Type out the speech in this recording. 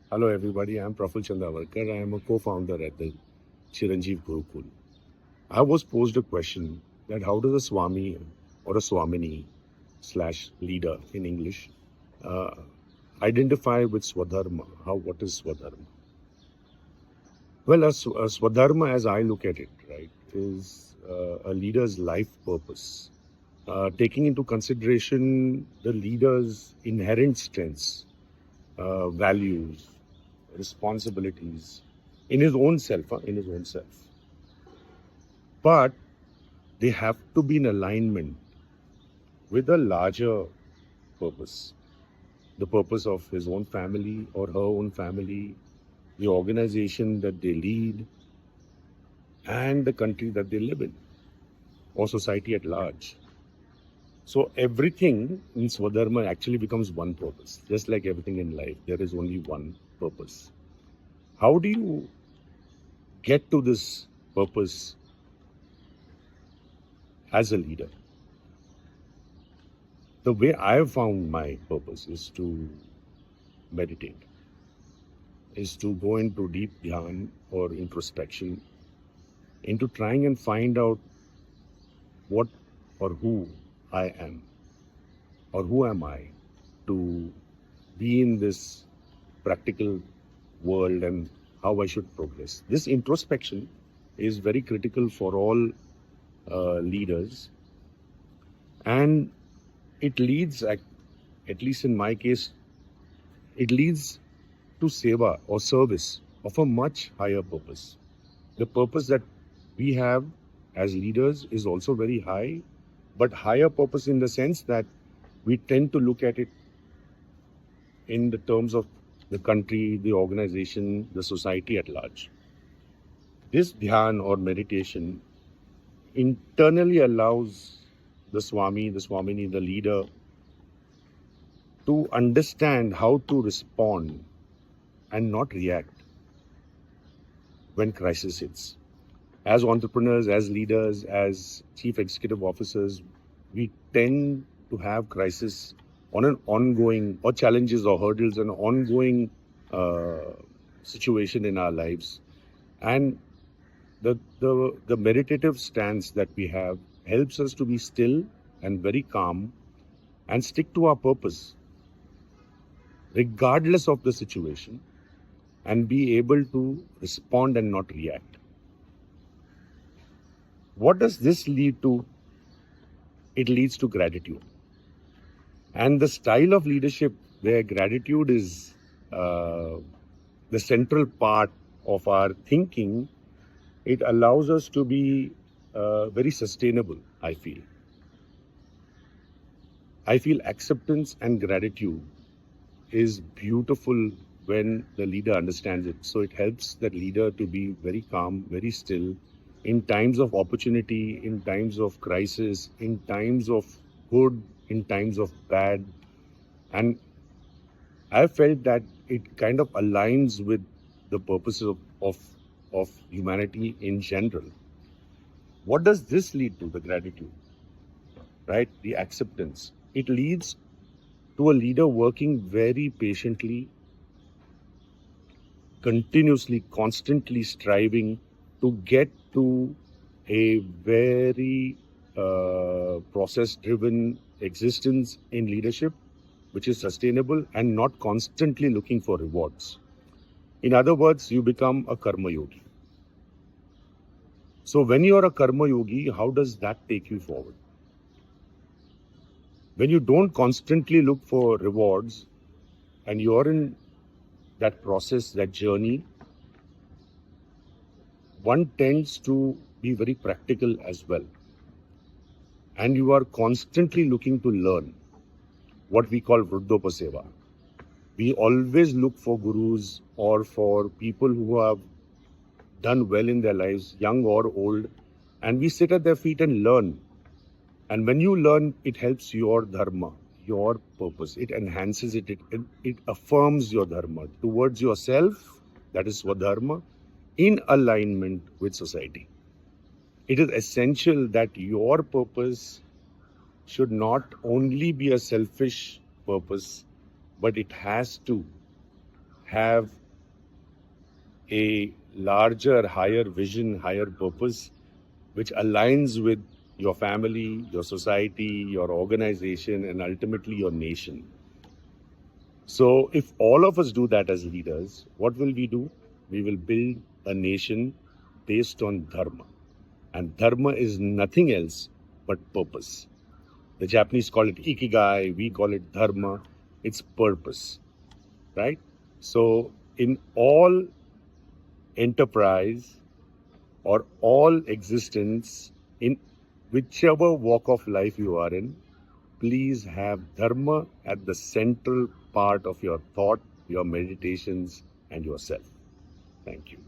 Hello everybody, I am Praful Chandawarkar. I am a co-founder at the Chiranjeev Gurukul. I was posed a question that how does a Swami or a Swamini slash leader in English uh, identify with Swadharma? What is Swadharma? Well, a Swadharma as I look at it, right, is a leader's life purpose. Taking into consideration the leader's inherent strengths, values, responsibilities in his own self, in his own self. But they have to be in alignment with a larger purpose, the purpose of his own family or her own family, the organization that they lead, and the country that they live in, or society at large. So everything in Swadharma actually becomes one purpose. Just like everything in life, there is only one purpose. How do you get to this purpose as a leader? The way I have found my purpose is to meditate, is to go into deep dhyan or introspection, into trying and find out what or who I am, or who am I to be in this practical world and how I should progress. This introspection is very critical for all leaders, and it leads, at least in my case, it leads to seva or service of a much higher purpose. The purpose that we have as leaders is also very high, but higher purpose in the sense that we tend to look at it in the terms of the country, the organization, the society at large. This dhyan or meditation internally allows the Swami, the Swamini, the leader to understand how to respond and not react when crisis hits. As entrepreneurs, as leaders, as chief executive officers, we tend to have crisis on an ongoing, or challenges or hurdles, an ongoing situation in our lives. And the meditative stance that we have helps us to be still and very calm and stick to our purpose, regardless of the situation, and be able to respond and not react. What does this lead to? It leads to gratitude. And the style of leadership where gratitude is the central part of our thinking, it allows us to be very sustainable, I feel. I feel acceptance and gratitude is beautiful when the leader understands it. So it helps that leader to be very calm, very still, in times of opportunity, in times of crisis, in times of good, in times of bad. And I felt that it kind of aligns with the purposes of humanity in general. What does this lead to? The gratitude, right? The acceptance. It leads to a leader working very patiently, continuously, constantly striving to get to a very process-driven existence in leadership, which is sustainable and not constantly looking for rewards. In other words, you become a karma yogi. So when you are a karma yogi, how does that take you forward? When you don't constantly look for rewards and you are in that process, that journey, one tends to be very practical as well. And you are constantly looking to learn, what we call Vruddhopaseva. We always look for gurus or for people who have done well in their lives, young or old, and we sit at their feet and learn. And when you learn, it helps your dharma, your purpose. It enhances it. It affirms your dharma towards yourself, that is Swadharma, in alignment with society. It is essential that your purpose should not only be a selfish purpose, but it has to have a larger, higher vision, higher purpose, which aligns with your family, your society, your organization, and ultimately your nation. So, if all of us do that as leaders, what will we do? We will build a nation based on dharma. And dharma is nothing else but purpose. The Japanese call it ikigai, we call it dharma. It's purpose, right? So, in all enterprise or all existence, in whichever walk of life you are in, please have dharma at the central part of your thought, your meditations, and yourself. Thank you.